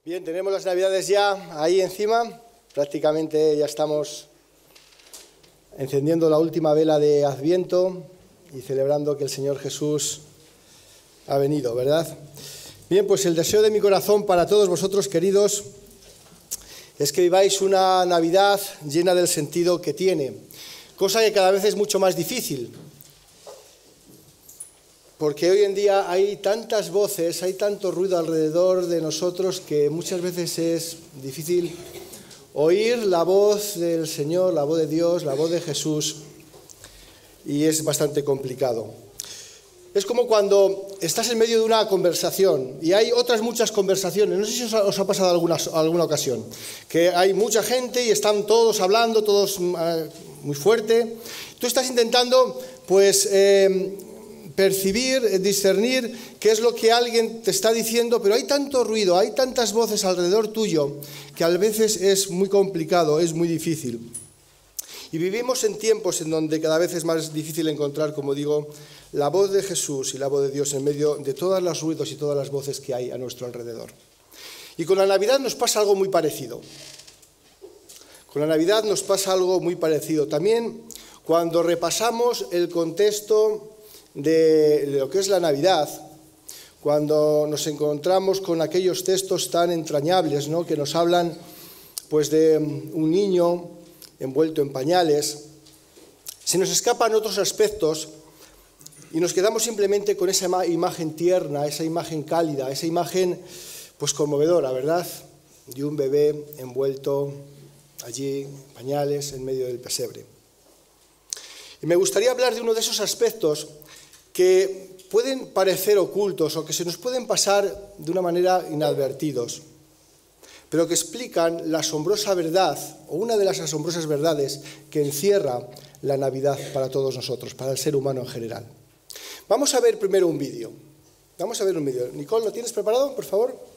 Bien, tenemos las Navidades ya ahí encima, prácticamente ya estamos encendiendo la última vela de Adviento y celebrando que el Señor Jesús ha venido, ¿verdad? Bien, pues el deseo de mi corazón para todos vosotros, queridos, es que viváis una Navidad llena del sentido que tiene, cosa que cada vez es mucho más difícil, porque hoy en día hay tantas voces, hay tanto ruido alrededor de nosotros que muchas veces es difícil oír la voz del Señor, la voz de Dios, la voz de Jesús, y es bastante complicado. Es como cuando estás en medio de una conversación y hay otras muchas conversaciones, no sé si os ha pasado alguna ocasión, que hay mucha gente y están todos hablando, todos muy fuerte. Tú estás intentando, pues, percibir, discernir qué es lo que alguien te está diciendo, pero hay tanto ruido, hay tantas voces alrededor tuyo que a veces es muy complicado, es muy difícil. Y vivimos en tiempos en donde cada vez es más difícil encontrar, como digo, la voz de Jesús y la voz de Dios en medio de todos los ruidos y todas las voces que hay a nuestro alrededor. Y con la Navidad nos pasa algo muy parecido. Con la Navidad nos pasa algo muy parecido. También cuando repasamos el contexto de lo que es la Navidad, cuando nos encontramos con aquellos textos tan entrañables, ¿no?, que nos hablan, pues, de un niño envuelto en pañales, se nos escapan otros aspectos y nos quedamos simplemente con esa imagen tierna, esa imagen cálida, esa imagen, pues, conmovedora, ¿verdad?, de un bebé envuelto allí en pañales en medio del pesebre. Y me gustaría hablar de uno de esos aspectos que pueden parecer ocultos o que se nos pueden pasar de una manera inadvertidos, pero que explican la asombrosa verdad, o una de las asombrosas verdades que encierra la Navidad para todos nosotros, para el ser humano en general. Vamos a ver primero un vídeo. Vamos a ver un vídeo. Nicole, ¿lo tienes preparado, por favor?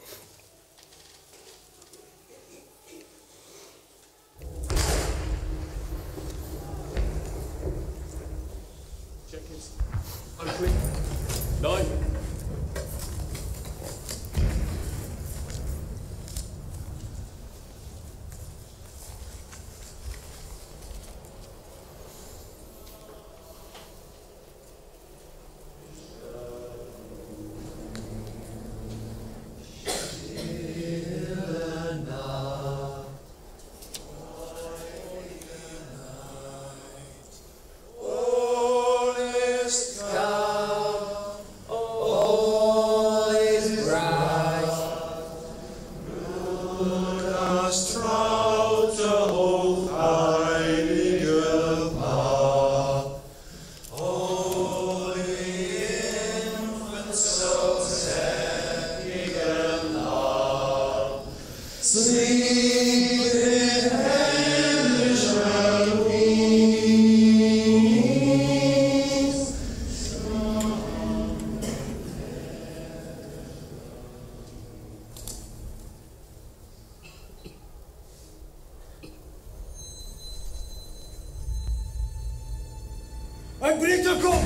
Ein Britter kommt!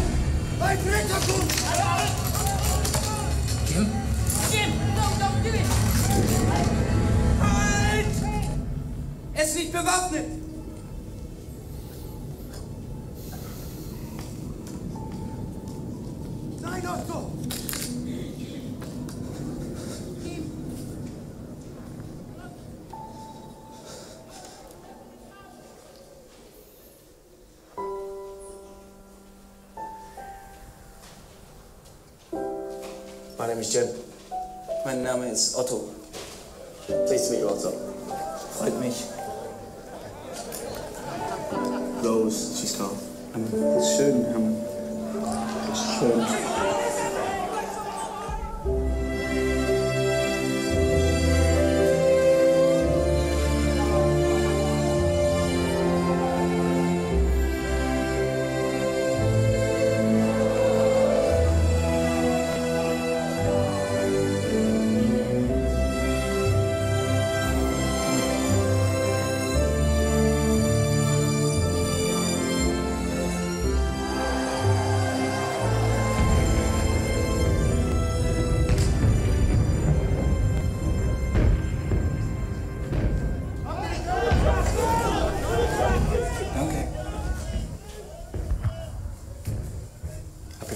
Ein Britter kommt! Jim? Jim! Don't do it! Halt! Er ist nicht bewaffnet! Nein, Otto! My name is Jim. Mein Name ist Otto. Pleased to meet you, Otto. Freut mich. Rose, she's calm. Ist schön. Ist schön.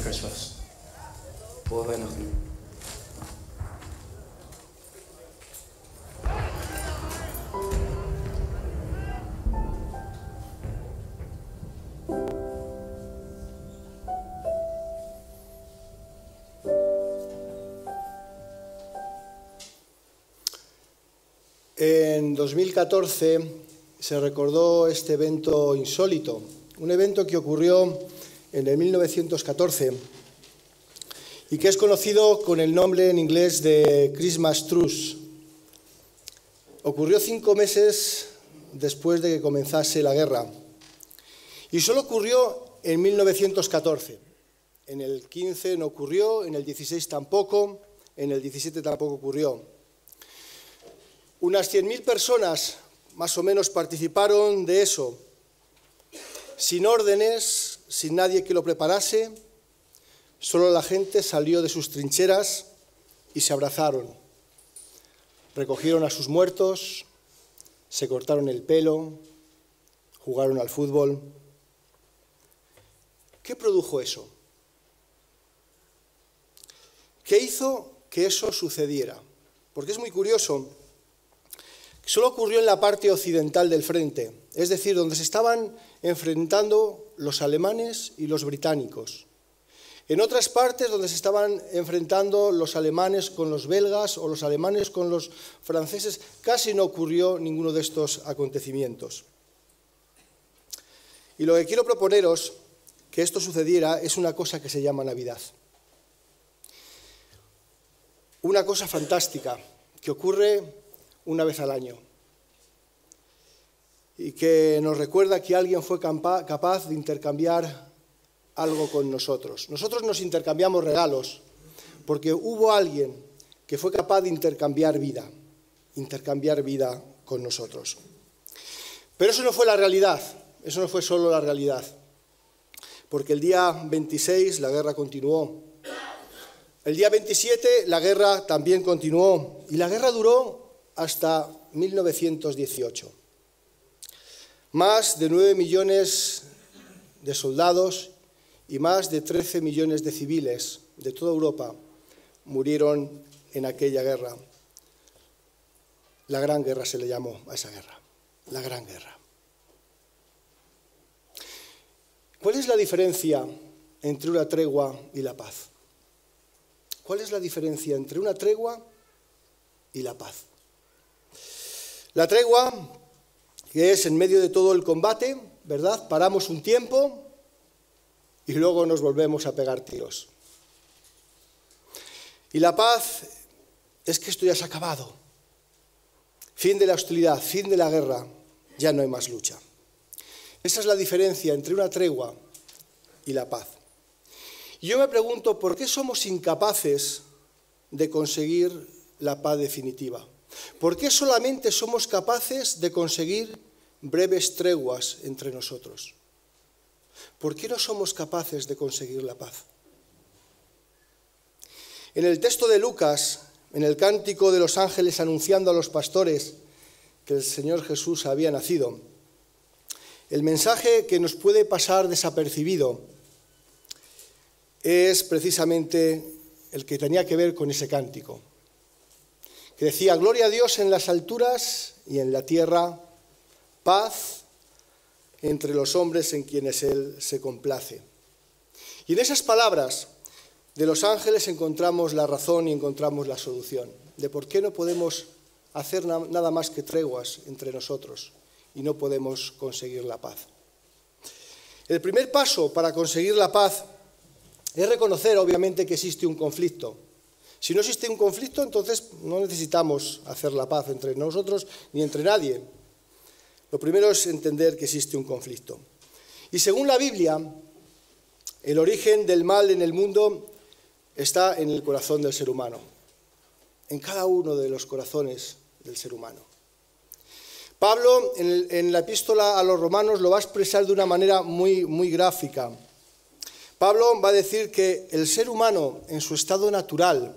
Christmas. Frohe Weihnachten. En 2014 se recordó este evento insólito, un evento que ocurrió en el 1914 y que es conocido con el nombre en inglés de Christmas Truce. Ocurrió 5 meses después de que comenzase la guerra y solo ocurrió en 1914. En el 15 no ocurrió, en el 16 tampoco, en el 17 tampoco ocurrió. Unas 100.000 personas más o menos participaron de eso, sin órdenes, sin nadie que lo preparase, solo la gente salió de sus trincheras y se abrazaron. Recogieron a sus muertos, se cortaron el pelo, jugaron al fútbol. ¿Qué produjo eso? ¿Qué hizo que eso sucediera? Porque es muy curioso. Solo ocurrió en la parte occidental del frente, es decir, donde se estaban enfrentando los alemanes y los británicos. En otras partes donde se estaban enfrentando los alemanes con los belgas o los alemanes con los franceses, casi no ocurrió ninguno de estos acontecimientos. Y lo que quiero proponeros que esto sucediera es una cosa que se llama Navidad. Una cosa fantástica que ocurre una vez al año y que nos recuerda que alguien fue capaz de intercambiar algo con nosotros. Nosotros nos intercambiamos regalos porque hubo alguien que fue capaz de intercambiar vida con nosotros. Pero eso no fue la realidad, eso no fue solo la realidad, porque el día 26 la guerra continuó. El día 27 la guerra también continuó y la guerra duró hasta 1918. Más de 9 millones de soldados y más de 13 millones de civiles de toda Europa murieron en aquella guerra. La Gran Guerra se le llamó a esa guerra, la Gran Guerra. ¿Cuál es la diferencia entre una tregua y la paz? ¿Cuál es la diferencia entre una tregua y la paz? La tregua, que es en medio de todo el combate, ¿verdad? Paramos un tiempo y luego nos volvemos a pegar tiros. Y la paz es que esto ya se ha acabado. Fin de la hostilidad, fin de la guerra, ya no hay más lucha. Esa es la diferencia entre una tregua y la paz. Y yo me pregunto, ¿por qué somos incapaces de conseguir la paz definitiva? ¿Por qué solamente somos capaces de conseguir breves treguas entre nosotros? ¿Por qué no somos capaces de conseguir la paz? En el texto de Lucas, en el cántico de los ángeles anunciando a los pastores que el Señor Jesús había nacido, el mensaje que nos puede pasar desapercibido es precisamente el que tenía que ver con ese cántico, que decía: gloria a Dios en las alturas y en la tierra, paz entre los hombres en quienes Él se complace. Y en esas palabras de los ángeles encontramos la razón y encontramos la solución de por qué no podemos hacer nada más que treguas entre nosotros y no podemos conseguir la paz. El primer paso para conseguir la paz es reconocer, obviamente, que existe un conflicto. Si no existe un conflicto, entonces no necesitamos hacer la paz entre nosotros ni entre nadie. Lo primero es entender que existe un conflicto. Y según la Biblia, el origen del mal en el mundo está en el corazón del ser humano, en cada uno de los corazones del ser humano. Pablo, en la epístola a los romanos, lo va a expresar de una manera muy gráfica. Pablo va a decir que el ser humano, en su estado natural,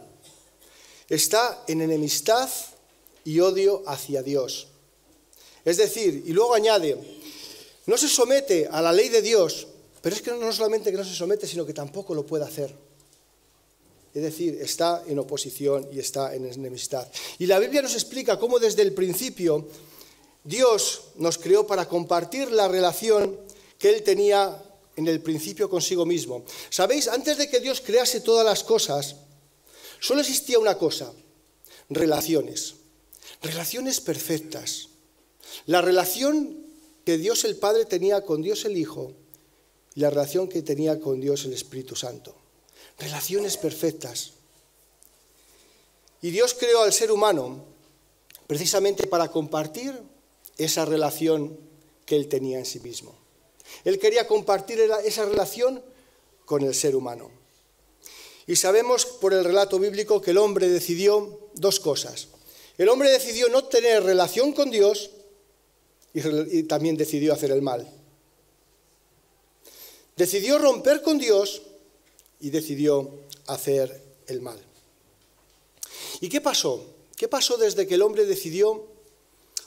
está en enemistad y odio hacia Dios. Es decir, y luego añade, no se somete a la ley de Dios, Pero es que no solamente que no se somete, sino que tampoco lo puede hacer. Es decir, está en oposición y está en enemistad. Y la Biblia nos explica cómo desde el principio Dios nos creó para compartir la relación que Él tenía en el principio consigo mismo. ¿Sabéis? Antes de que Dios crease todas las cosas, solo existía una cosa: relaciones. Relaciones perfectas. La relación que Dios el Padre tenía con Dios el Hijo y la relación que tenía con Dios el Espíritu Santo. Relaciones perfectas. Y Dios creó al ser humano precisamente para compartir esa relación que Él tenía en sí mismo. Él quería compartir esa relación con el ser humano. Y sabemos por el relato bíblico que el hombre decidió dos cosas. El hombre decidió no tener relación con Dios y también decidió hacer el mal. Decidió romper con Dios y decidió hacer el mal. ¿Y qué pasó? ¿Qué pasó desde que el hombre decidió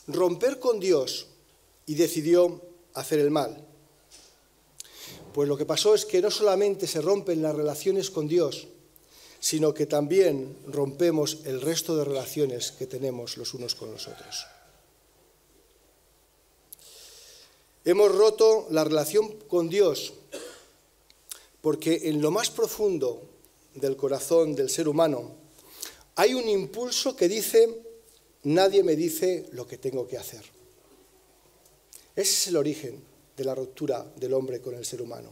romper con Dios y decidió hacer el mal? Pues lo que pasó es que no solamente se rompen las relaciones con Dios, sino que también rompemos el resto de relaciones que tenemos los unos con los otros. Hemos roto la relación con Dios porque en lo más profundo del corazón del ser humano hay un impulso que dice: nadie me dice lo que tengo que hacer. Ese es el origen de la ruptura del hombre con el ser humano.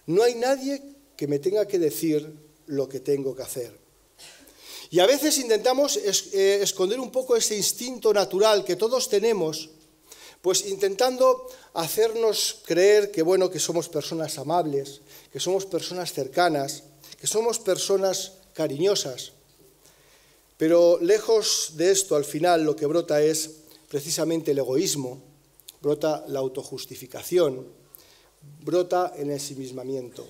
No hay nadie que me tenga que decir lo que tengo que hacer. Y a veces intentamos esconder un poco ese instinto natural que todos tenemos, pues intentando hacernos creer que, bueno, que somos personas amables, que somos personas cercanas, que somos personas cariñosas. Pero lejos de esto, al final lo que brota es precisamente el egoísmo, brota la autojustificación, brota el ensimismamiento.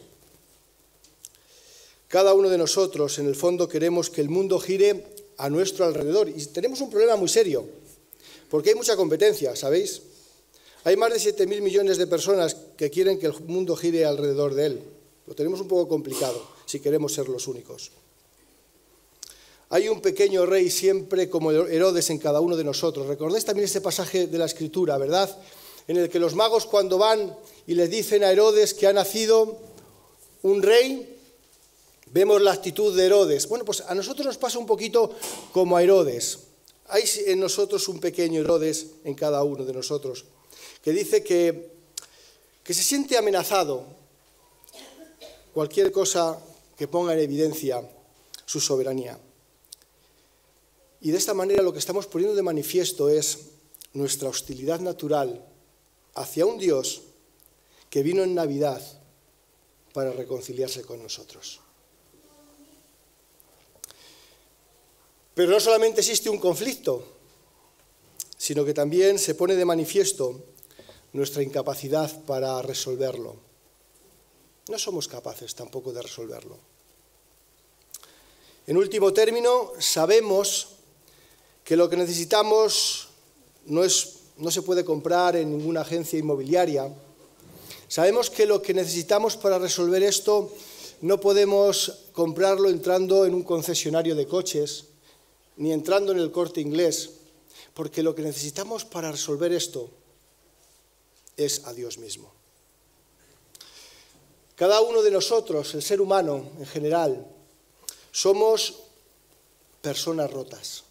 Cada uno de nosotros, en el fondo, queremos que el mundo gire a nuestro alrededor. Y tenemos un problema muy serio, porque hay mucha competencia, ¿sabéis? Hay más de 7.000 millones de personas que quieren que el mundo gire alrededor de él. Lo tenemos un poco complicado, si queremos ser los únicos. Hay un pequeño rey siempre como Herodes en cada uno de nosotros. Recordáis también este pasaje de la Escritura, ¿verdad? En el que los magos, cuando van y le dicen a Herodes que ha nacido un rey, vemos la actitud de Herodes. Bueno, pues a nosotros nos pasa un poquito como a Herodes. Hay en nosotros un pequeño Herodes en cada uno de nosotros, que dice que se siente amenazado cualquier cosa que ponga en evidencia su soberanía. Y de esta manera lo que estamos poniendo de manifiesto es nuestra hostilidad natural hacia un Dios que vino en Navidad para reconciliarse con nosotros. Pero no solamente existe un conflicto, sino que también se pone de manifiesto nuestra incapacidad para resolverlo. No somos capaces tampoco de resolverlo. En último término, sabemos que lo que necesitamos no se puede comprar en ninguna agencia inmobiliaria. Sabemos que lo que necesitamos para resolver esto no podemos comprarlo entrando en un concesionario de coches, ni entrando en el Corte Inglés, porque lo que necesitamos para resolver esto es a Dios mismo. Cada uno de nosotros, el ser humano en general, somos personas rotas.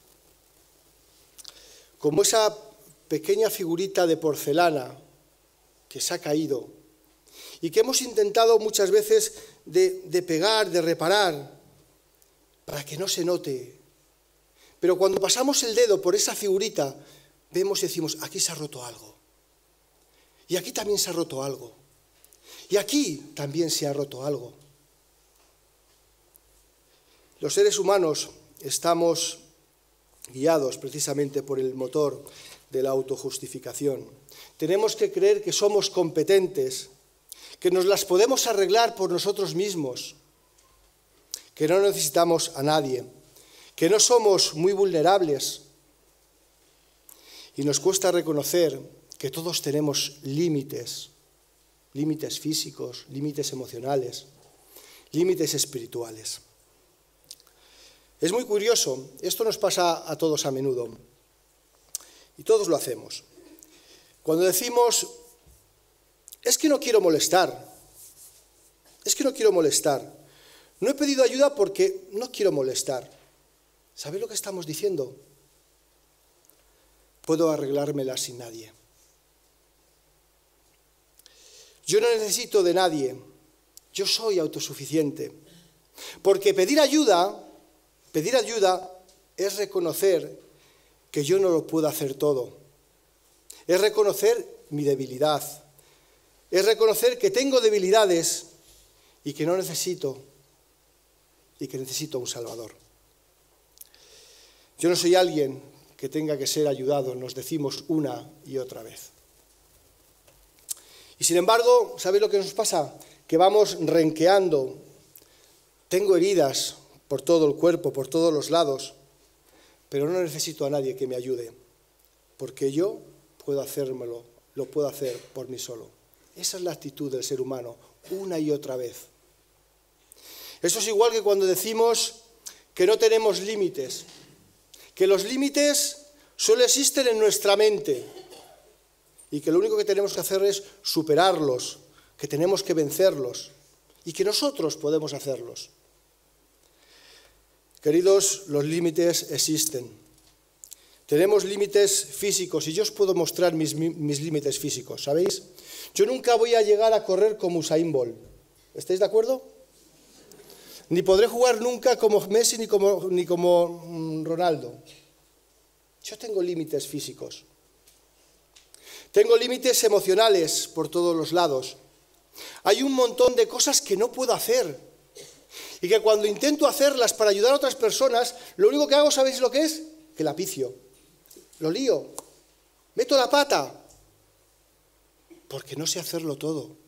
Como esa pequeña figurita de porcelana que se ha caído y que hemos intentado muchas veces de pegar, de reparar, para que no se note. Pero cuando pasamos el dedo por esa figurita, vemos y decimos: aquí se ha roto algo. Y aquí también se ha roto algo. Y aquí también se ha roto algo. Los seres humanos estamos guiados precisamente por el motor de la autojustificación. Tenemos que creer que somos competentes, que nos las podemos arreglar por nosotros mismos, que no necesitamos a nadie, que no somos muy vulnerables. Y nos cuesta reconocer que todos tenemos límites límites físicos, límites emocionales, límites espirituales. Es muy curioso, esto nos pasa a todos a menudo, y todos lo hacemos. Cuando decimos, es que no quiero molestar, no he pedido ayuda porque no quiero molestar. ¿Sabéis lo que estamos diciendo? Puedo arreglármela sin nadie. Yo no necesito de nadie, yo soy autosuficiente. Porque pedir ayuda es reconocer que yo no lo puedo hacer todo. Es reconocer mi debilidad. Es reconocer que tengo debilidades y que no necesito, y que necesito un Salvador. Yo no soy alguien que tenga que ser ayudado, nos decimos una y otra vez. Y sin embargo, ¿sabéis lo que nos pasa? Que vamos renqueando. Tengo heridas por todo el cuerpo, por todos los lados, pero no necesito a nadie que me ayude, porque yo puedo hacérmelo, lo puedo hacer por mí solo. Esa es la actitud del ser humano, una y otra vez. Eso es igual que cuando decimos que no tenemos límites, que los límites solo existen en nuestra mente y que lo único que tenemos que hacer es superarlos, que tenemos que vencerlos y que nosotros podemos hacerlos. Queridos, los límites existen. Tenemos límites físicos y yo os puedo mostrar mis límites físicos, ¿sabéis? Yo nunca voy a llegar a correr como Usain Bolt. ¿Estáis de acuerdo? Ni podré jugar nunca como Messi ni como Ronaldo. Yo tengo límites físicos. Tengo límites emocionales por todos los lados. Hay un montón de cosas que no puedo hacer. Y que cuando intento hacerlas para ayudar a otras personas, lo único que hago, ¿sabéis lo que es? Que la picio. Lo lío. Meto la pata. Porque no sé hacerlo todo.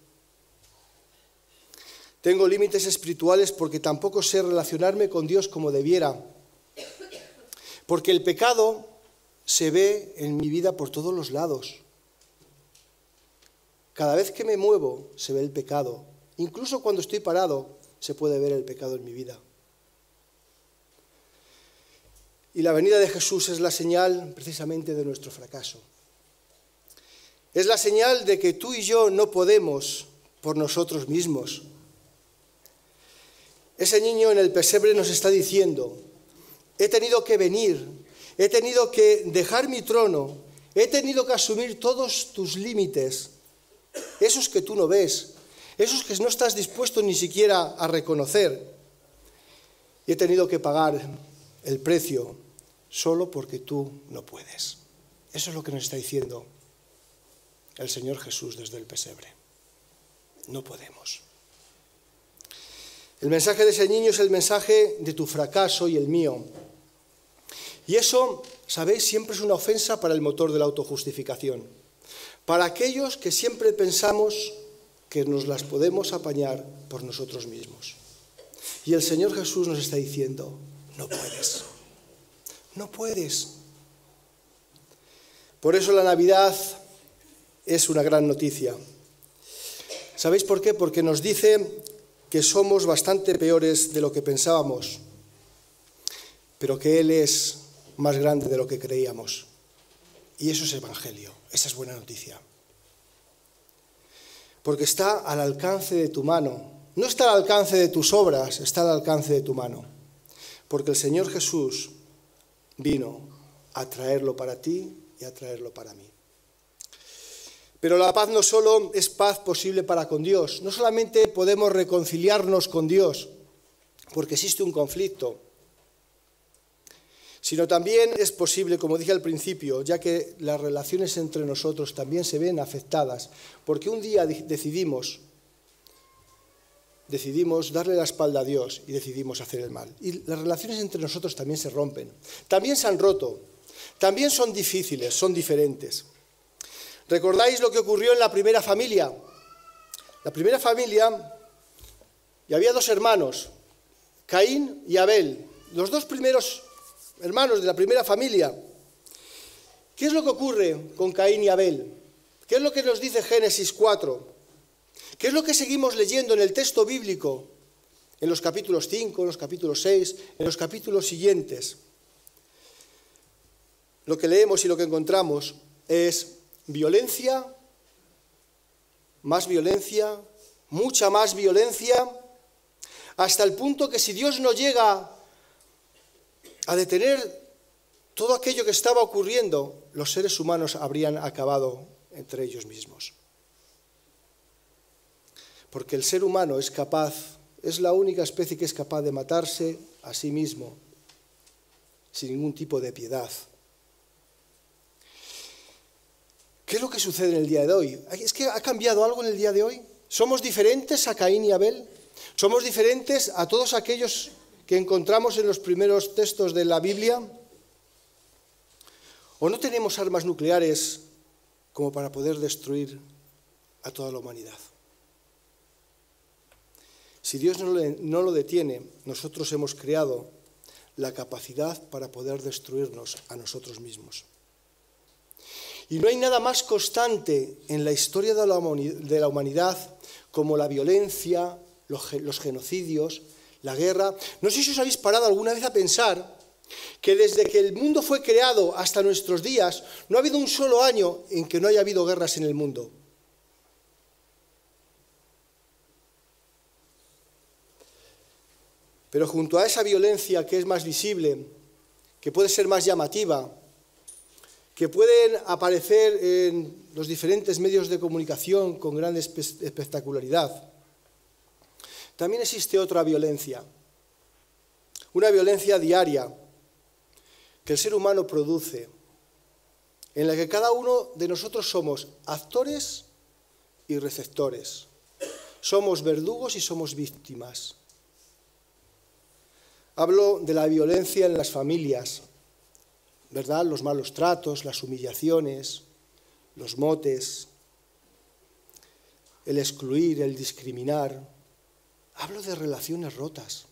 Tengo límites espirituales porque tampoco sé relacionarme con Dios como debiera. Porque el pecado se ve en mi vida por todos los lados. Cada vez que me muevo se ve el pecado. Incluso cuando estoy parado se puede ver el pecado en mi vida. Y la venida de Jesús es la señal precisamente de nuestro fracaso. Es la señal de que tú y yo no podemos por nosotros mismos. Ese niño en el pesebre nos está diciendo, he tenido que venir, he tenido que dejar mi trono, he tenido que asumir todos tus límites, esos que tú no ves, esos que no estás dispuesto ni siquiera a reconocer. Y he tenido que pagar el precio solo porque tú no puedes. Eso es lo que nos está diciendo el Señor Jesús desde el pesebre. No podemos. El mensaje de ese niño es el mensaje de tu fracaso y el mío. Y eso, ¿sabéis? Siempre es una ofensa para el motor de la autojustificación. Para aquellos que siempre pensamos que nos las podemos apañar por nosotros mismos. Y el Señor Jesús nos está diciendo, no puedes. No puedes. Por eso la Navidad es una gran noticia. ¿Sabéis por qué? Porque nos dice que somos bastante peores de lo que pensábamos, pero que Él es más grande de lo que creíamos. Y eso es evangelio, esa es buena noticia. Porque está al alcance de tu mano, no está al alcance de tus obras, está al alcance de tu mano. Porque el Señor Jesús vino a traerlo para ti y a traerlo para mí. Pero la paz no solo es paz posible para con Dios, no solamente podemos reconciliarnos con Dios, porque existe un conflicto, sino también es posible, como dije al principio, ya que las relaciones entre nosotros también se ven afectadas, porque un día decidimos darle la espalda a Dios y decidimos hacer el mal. Y las relaciones entre nosotros también se rompen, también se han roto, también son difíciles, son diferentes. ¿Recordáis lo que ocurrió en la primera familia? La primera familia, y había dos hermanos, Caín y Abel, los dos primeros hermanos de la primera familia. ¿Qué es lo que ocurre con Caín y Abel? ¿Qué es lo que nos dice Génesis 4? ¿Qué es lo que seguimos leyendo en el texto bíblico? En los capítulos 5, en los capítulos 6, en los capítulos siguientes. Lo que leemos y lo que encontramos es violencia, más violencia, mucha más violencia, hasta el punto que si Dios no llega a detener todo aquello que estaba ocurriendo, los seres humanos habrían acabado entre ellos mismos. Porque el ser humano es capaz, es la única especie que es capaz de matarse a sí mismo sin ningún tipo de piedad. ¿Qué es lo que sucede en el día de hoy? ¿Es que ha cambiado algo en el día de hoy? ¿Somos diferentes a Caín y Abel? ¿Somos diferentes a todos aquellos que encontramos en los primeros textos de la Biblia? ¿O no tenemos armas nucleares como para poder destruir a toda la humanidad? Si Dios no lo detiene, nosotros hemos creado la capacidad para poder destruirnos a nosotros mismos. Y no hay nada más constante en la historia de la humanidad como la violencia, los genocidios, la guerra. No sé si os habéis parado alguna vez a pensar que desde que el mundo fue creado hasta nuestros días, no ha habido un solo año en que no haya habido guerras en el mundo. Pero junto a esa violencia que es más visible, que puede ser más llamativa, que pueden aparecer en los diferentes medios de comunicación con gran espectacularidad, también existe otra violencia, una violencia diaria que el ser humano produce, en la que cada uno de nosotros somos actores y receptores, somos verdugos y somos víctimas. Hablo de la violencia en las familias, ¿verdad? Los malos tratos, las humillaciones, los motes, el excluir, el discriminar. Hablo de relaciones rotas.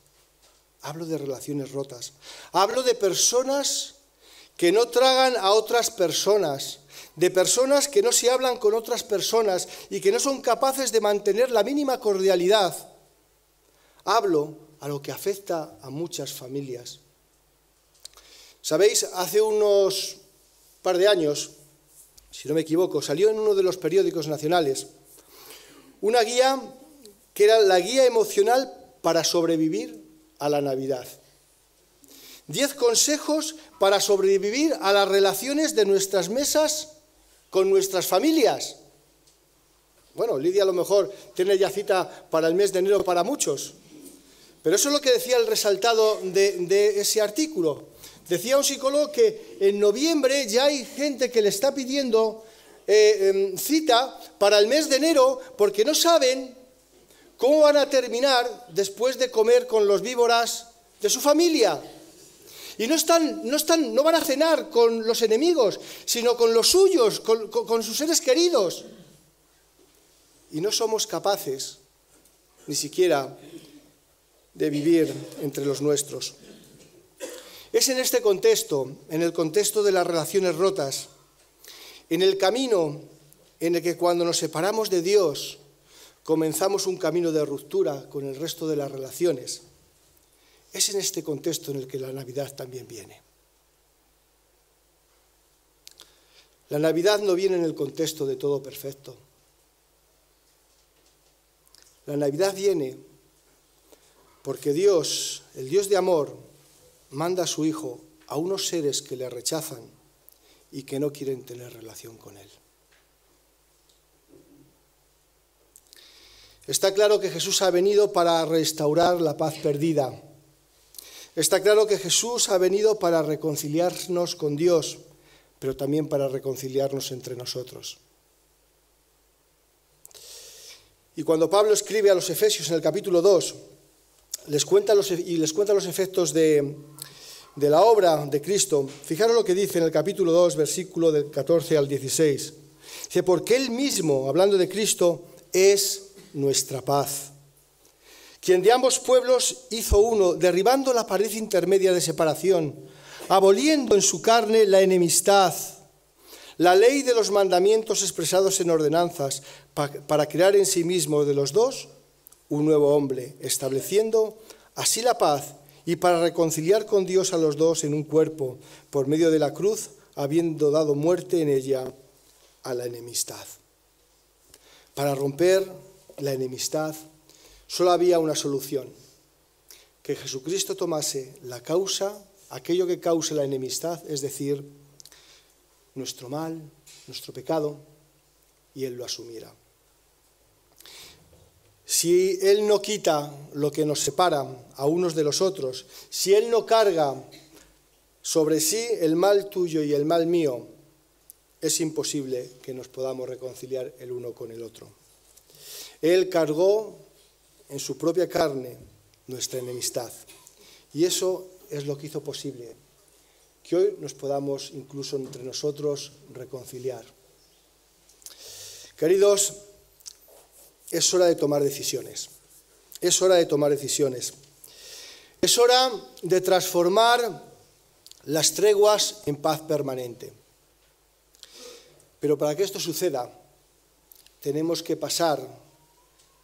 Hablo de relaciones rotas. Hablo de personas que no tragan a otras personas, de personas que no se hablan con otras personas y que no son capaces de mantener la mínima cordialidad. Hablo a lo que afecta a muchas familias. ¿Sabéis? Hace unos par de años, si no me equivoco, salió en uno de los periódicos nacionales una guía que era la guía emocional para sobrevivir a la Navidad. 10 consejos para sobrevivir a las relaciones de nuestras mesas con nuestras familias. Bueno, Lidia a lo mejor tiene ya cita para el mes de enero para muchos, pero eso es lo que decía el resaltado de ese artículo. Decía un psicólogo que en noviembre ya hay gente que le está pidiendo cita para el mes de enero porque no saben cómo van a terminar después de comer con los víboras de su familia. Y no van a cenar con los enemigos, sino con los suyos, con sus seres queridos. Y no somos capaces ni siquiera de vivir entre los nuestros. Es en este contexto, en el contexto de las relaciones rotas, en el camino en el que cuando nos separamos de Dios, comenzamos un camino de ruptura con el resto de las relaciones. Es en este contexto en el que la Navidad también viene. La Navidad no viene en el contexto de todo perfecto. La Navidad viene porque Dios, el Dios de amor, manda a su Hijo a unos seres que le rechazan y que no quieren tener relación con Él. Está claro que Jesús ha venido para restaurar la paz perdida. Está claro que Jesús ha venido para reconciliarnos con Dios, pero también para reconciliarnos entre nosotros. Y cuando Pablo escribe a los Efesios en el capítulo 2, les cuenta los efectos de la obra de Cristo. Fijaros lo que dice en el capítulo 2, versículo del 14 al 16. Dice, porque Él mismo, hablando de Cristo, es nuestra paz, quien de ambos pueblos hizo uno, derribando la pared intermedia de separación, aboliendo en su carne la enemistad, La ley de los mandamientos expresados en ordenanzas para crear en sí mismo de los dos un nuevo hombre, estableciendo así la paz y para reconciliar con Dios a los dos en un cuerpo por medio de la cruz, habiendo dado muerte en ella a la enemistad. Para romper la enemistad solo había una solución, que Jesucristo tomase la causa, aquello que cause la enemistad, es decir, nuestro mal, nuestro pecado, y Él lo asumiera. Si Él no quita lo que nos separa a unos de los otros, si Él no carga sobre sí el mal tuyo y el mal mío, es imposible que nos podamos reconciliar el uno con el otro. Él cargó en su propia carne nuestra enemistad. Y eso es lo que hizo posible que hoy nos podamos incluso entre nosotros reconciliar. Queridos, es hora de tomar decisiones. Es hora de tomar decisiones. Es hora de transformar las treguas en paz permanente. Pero para que esto suceda, tenemos que pasar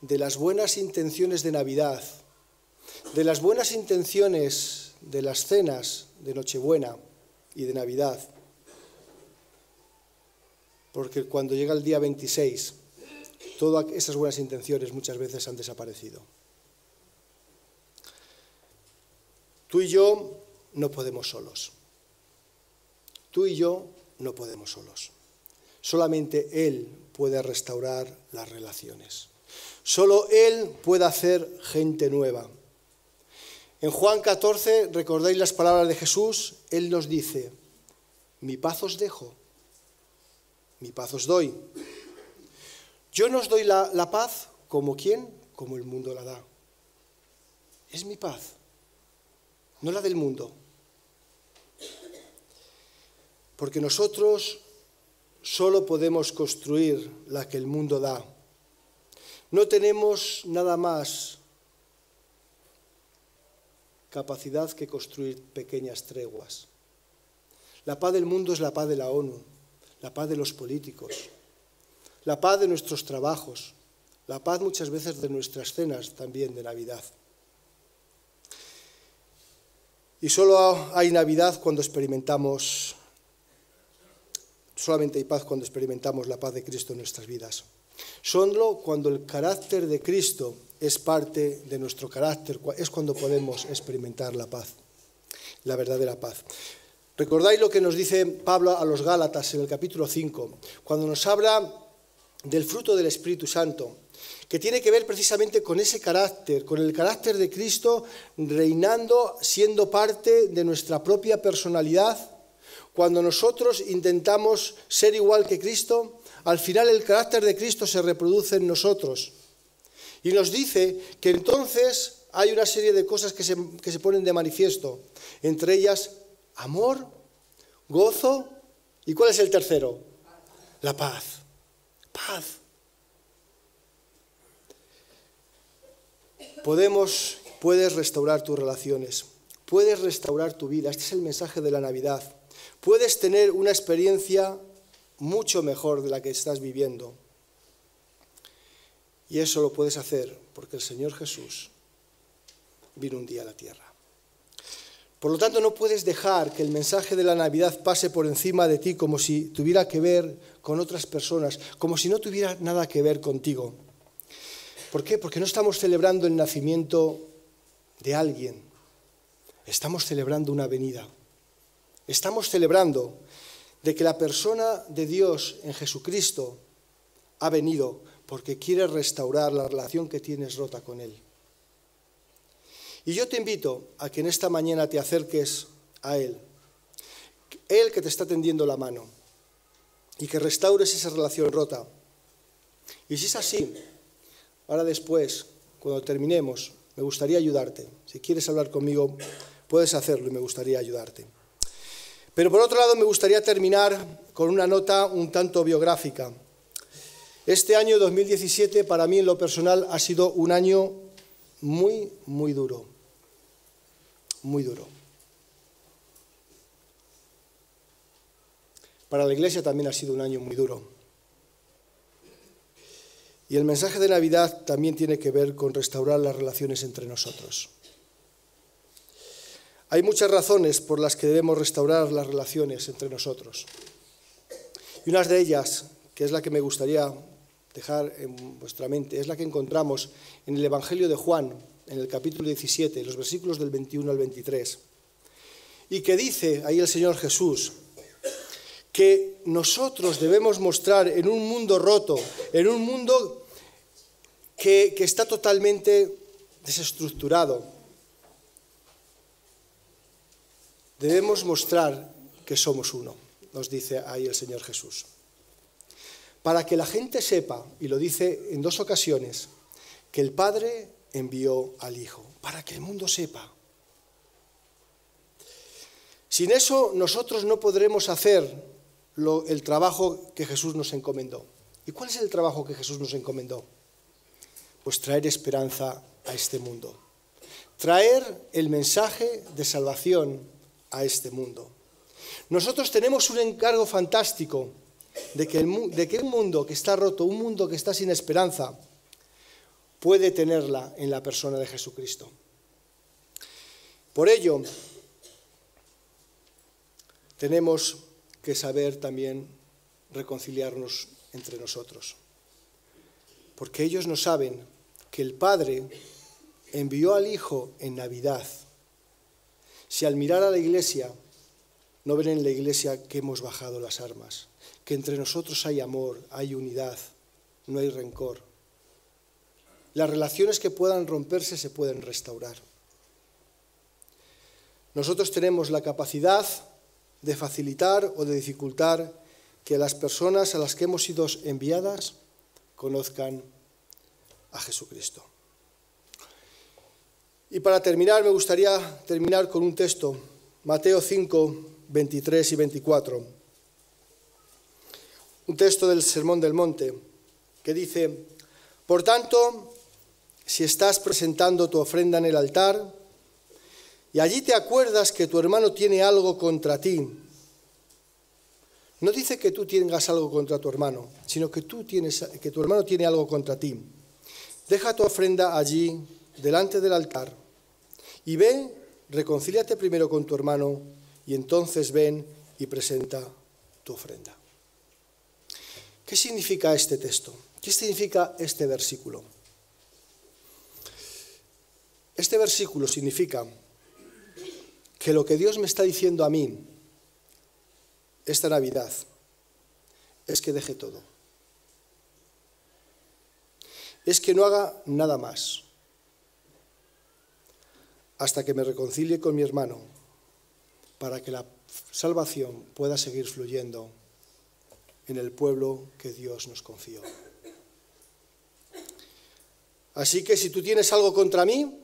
de las buenas intenciones de Navidad, de las buenas intenciones de las cenas de Nochebuena y de Navidad, porque cuando llega el día 26, todas esas buenas intenciones muchas veces han desaparecido. Tú y yo no podemos solos. Tú y yo no podemos solos. Solamente Él puede restaurar las relaciones. Solo Él puede hacer gente nueva. En Juan 14, ¿recordáis las palabras de Jesús? Él nos dice, mi paz os dejo, mi paz os doy. Yo no os doy la paz como ¿quién? Como el mundo la da. Es mi paz, no la del mundo. Porque nosotros solo podemos construir la que el mundo da. No tenemos nada más capacidad que construir pequeñas treguas. La paz del mundo es la paz de la ONU, la paz de los políticos, la paz de nuestros trabajos, la paz muchas veces de nuestras cenas también de Navidad. Y solo hay Navidad cuando solamente hay paz cuando experimentamos la paz de Cristo en nuestras vidas. Solo cuando el carácter de Cristo es parte de nuestro carácter, es cuando podemos experimentar la paz, la verdadera paz. ¿Recordáis lo que nos dice Pablo a los Gálatas en el capítulo 5? Cuando nos habla del fruto del Espíritu Santo, que tiene que ver precisamente con ese carácter, con el carácter de Cristo reinando, siendo parte de nuestra propia personalidad. Cuando nosotros intentamos ser igual que Cristo, al final el carácter de Cristo se reproduce en nosotros. Y nos dice que entonces hay una serie de cosas que se ponen de manifiesto. Entre ellas, amor, gozo, ¿y cuál es el tercero? La paz. Paz. Puedes restaurar tus relaciones, puedes restaurar tu vida. Este es el mensaje de la Navidad. Puedes tener una experiencia mucho mejor de la que estás viviendo. Y eso lo puedes hacer porque el Señor Jesús vino un día a la tierra. Por lo tanto, no puedes dejar que el mensaje de la Navidad pase por encima de ti como si tuviera que ver con otras personas, como si no tuviera nada que ver contigo. ¿Por qué? Porque no estamos celebrando el nacimiento de alguien. Estamos celebrando una venida. Estamos celebrando de que la persona de Dios en Jesucristo ha venido porque quiere restaurar la relación que tienes rota con Él. Y yo te invito a que en esta mañana te acerques a Él. Él que te está tendiendo la mano y que restaures esa relación rota. Y si es así, ahora después, cuando terminemos, me gustaría ayudarte. Si quieres hablar conmigo, puedes hacerlo y me gustaría ayudarte. Pero por otro lado, me gustaría terminar con una nota un tanto biográfica. Este año 2017 para mí en lo personal ha sido un año muy, muy duro. Muy duro. Para la Iglesia también ha sido un año muy duro. Y el mensaje de Navidad también tiene que ver con restaurar las relaciones entre nosotros. Hay muchas razones por las que debemos restaurar las relaciones entre nosotros. Y una de ellas, que es la que me gustaría dejar en vuestra mente, es la que encontramos en el Evangelio de Juan, en el capítulo 17, los versículos del 21 al 23. Y que dice ahí el Señor Jesús que nosotros debemos mostrar en un mundo roto, en un mundo que está totalmente desestructurado, debemos mostrar que somos uno, nos dice ahí el Señor Jesús. Para que la gente sepa, y lo dice en 2 ocasiones, que el Padre envió al Hijo, para que el mundo sepa. Sin eso nosotros no podremos hacer el trabajo que Jesús nos encomendó. ¿Y cuál es el trabajo que Jesús nos encomendó? Pues traer esperanza a este mundo. Traer el mensaje de salvación a este mundo. Nosotros tenemos un encargo fantástico de que un mundo que está roto, un mundo que está sin esperanza, puede tenerla en la persona de Jesucristo. Por ello, tenemos que saber también reconciliarnos entre nosotros. Porque ellos no saben que el Padre envió al Hijo en Navidad. Si al mirar a la Iglesia, no ven en la Iglesia que hemos bajado las armas, que entre nosotros hay amor, hay unidad, no hay rencor. Las relaciones que puedan romperse se pueden restaurar. Nosotros tenemos la capacidad de facilitar o de dificultar que las personas a las que hemos sido enviadas conozcan a Jesucristo. Y para terminar, me gustaría terminar con un texto, Mateo 5, 23 y 24. Un texto del Sermón del Monte, que dice: por tanto, si estás presentando tu ofrenda en el altar, y allí te acuerdas que tu hermano tiene algo contra ti, no dice que tú tengas algo contra tu hermano, sino que que tu hermano tiene algo contra ti. Deja tu ofrenda allí, delante del altar, y ve, reconcíliate primero con tu hermano, y entonces ven y presenta tu ofrenda. ¿Qué significa este texto? ¿Qué significa este versículo? Este versículo significa que lo que Dios me está diciendo a mí esta Navidad es que deje todo. Es que no haga nada más hasta que me reconcilie con mi hermano, para que la salvación pueda seguir fluyendo en el pueblo que Dios nos confió. Así que si tú tienes algo contra mí,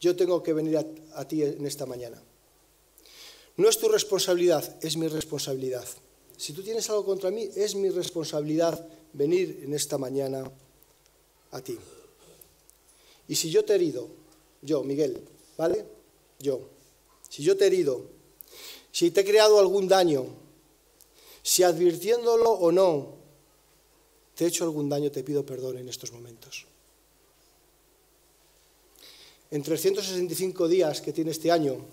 yo tengo que venir a ti en esta mañana. No es tu responsabilidad, es mi responsabilidad. Si tú tienes algo contra mí, es mi responsabilidad venir en esta mañana a ti. Y si yo te he herido, yo, Miguel, ¿vale? Si yo te he herido, si te he creado algún daño, si advirtiéndolo o no, te he hecho algún daño, te pido perdón en estos momentos. En 365 días que tiene este año,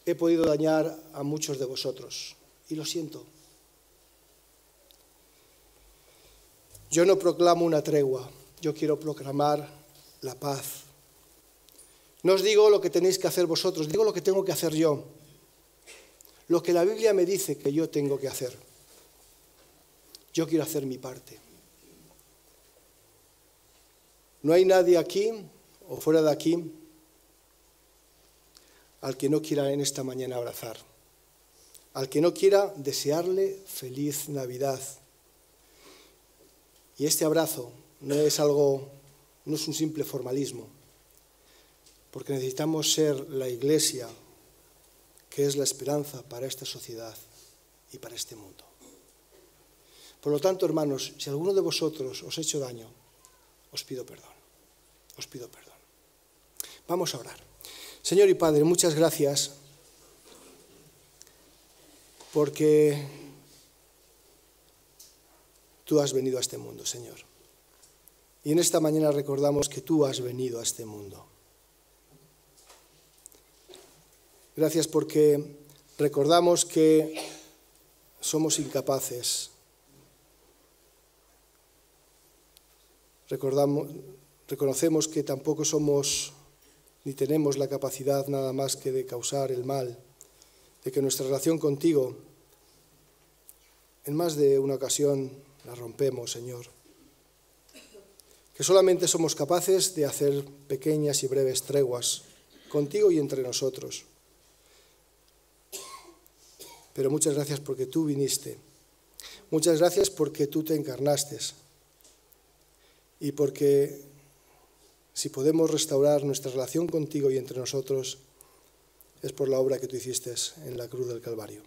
he podido dañar a muchos de vosotros, y lo siento. Yo no proclamo una tregua, yo quiero proclamar la paz. No os digo lo que tenéis que hacer vosotros, digo lo que tengo que hacer yo. Lo que la Biblia me dice que yo tengo que hacer. Yo quiero hacer mi parte. No hay nadie aquí o fuera de aquí al que no quiera en esta mañana abrazar, al que no quiera desearle feliz Navidad. Y este abrazo no es un simple formalismo, porque necesitamos ser la Iglesia que es la esperanza para esta sociedad y para este mundo. Por lo tanto, hermanos, si alguno de vosotros os ha hecho daño, os pido perdón. Os pido perdón. Vamos a orar. Señor y Padre, muchas gracias porque tú has venido a este mundo, Señor. Y en esta mañana recordamos que tú has venido a este mundo. Gracias porque recordamos que somos incapaces. Reconocemos que tampoco somos ni tenemos la capacidad nada más que de causar el mal, de que nuestra relación contigo en más de una ocasión la rompemos, Señor. Que solamente somos capaces de hacer pequeñas y breves treguas contigo y entre nosotros. Pero muchas gracias porque tú viniste. Muchas gracias porque tú te encarnaste. Y porque si podemos restaurar nuestra relación contigo y entre nosotros, es por la obra que tú hiciste en la cruz del Calvario.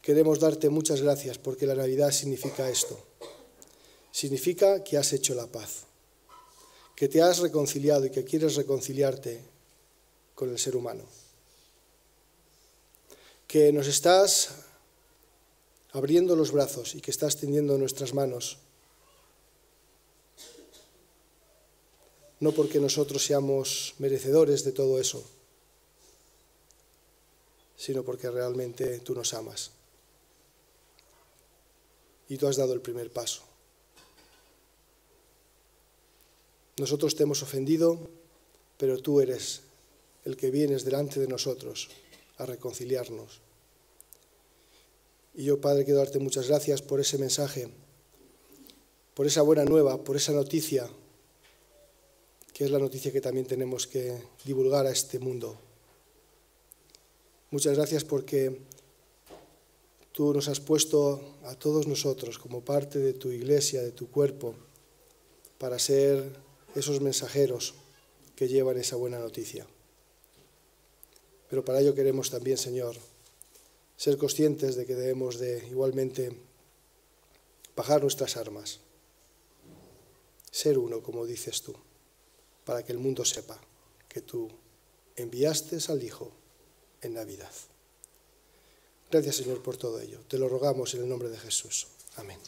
Queremos darte muchas gracias porque la Navidad significa esto. Significa que has hecho la paz, que te has reconciliado y que quieres reconciliarte con el ser humano. Que nos estás abriendo los brazos y que estás tendiendo nuestras manos, no porque nosotros seamos merecedores de todo eso, sino porque realmente tú nos amas. Y tú has dado el primer paso. Nosotros te hemos ofendido, pero tú eres el que vienes delante de nosotros a reconciliarnos. Y yo, Padre, quiero darte muchas gracias por ese mensaje, por esa buena nueva, por esa noticia, que es la noticia que también tenemos que divulgar a este mundo. Muchas gracias porque tú nos has puesto a todos nosotros como parte de tu iglesia, de tu cuerpo, para ser esos mensajeros que llevan esa buena noticia. Pero para ello queremos también, Señor, ser conscientes de que debemos de igualmente bajar nuestras armas, ser uno, como dices tú, para que el mundo sepa que tú enviaste al Hijo en Navidad. Gracias, Señor, por todo ello. Te lo rogamos en el nombre de Jesús. Amén.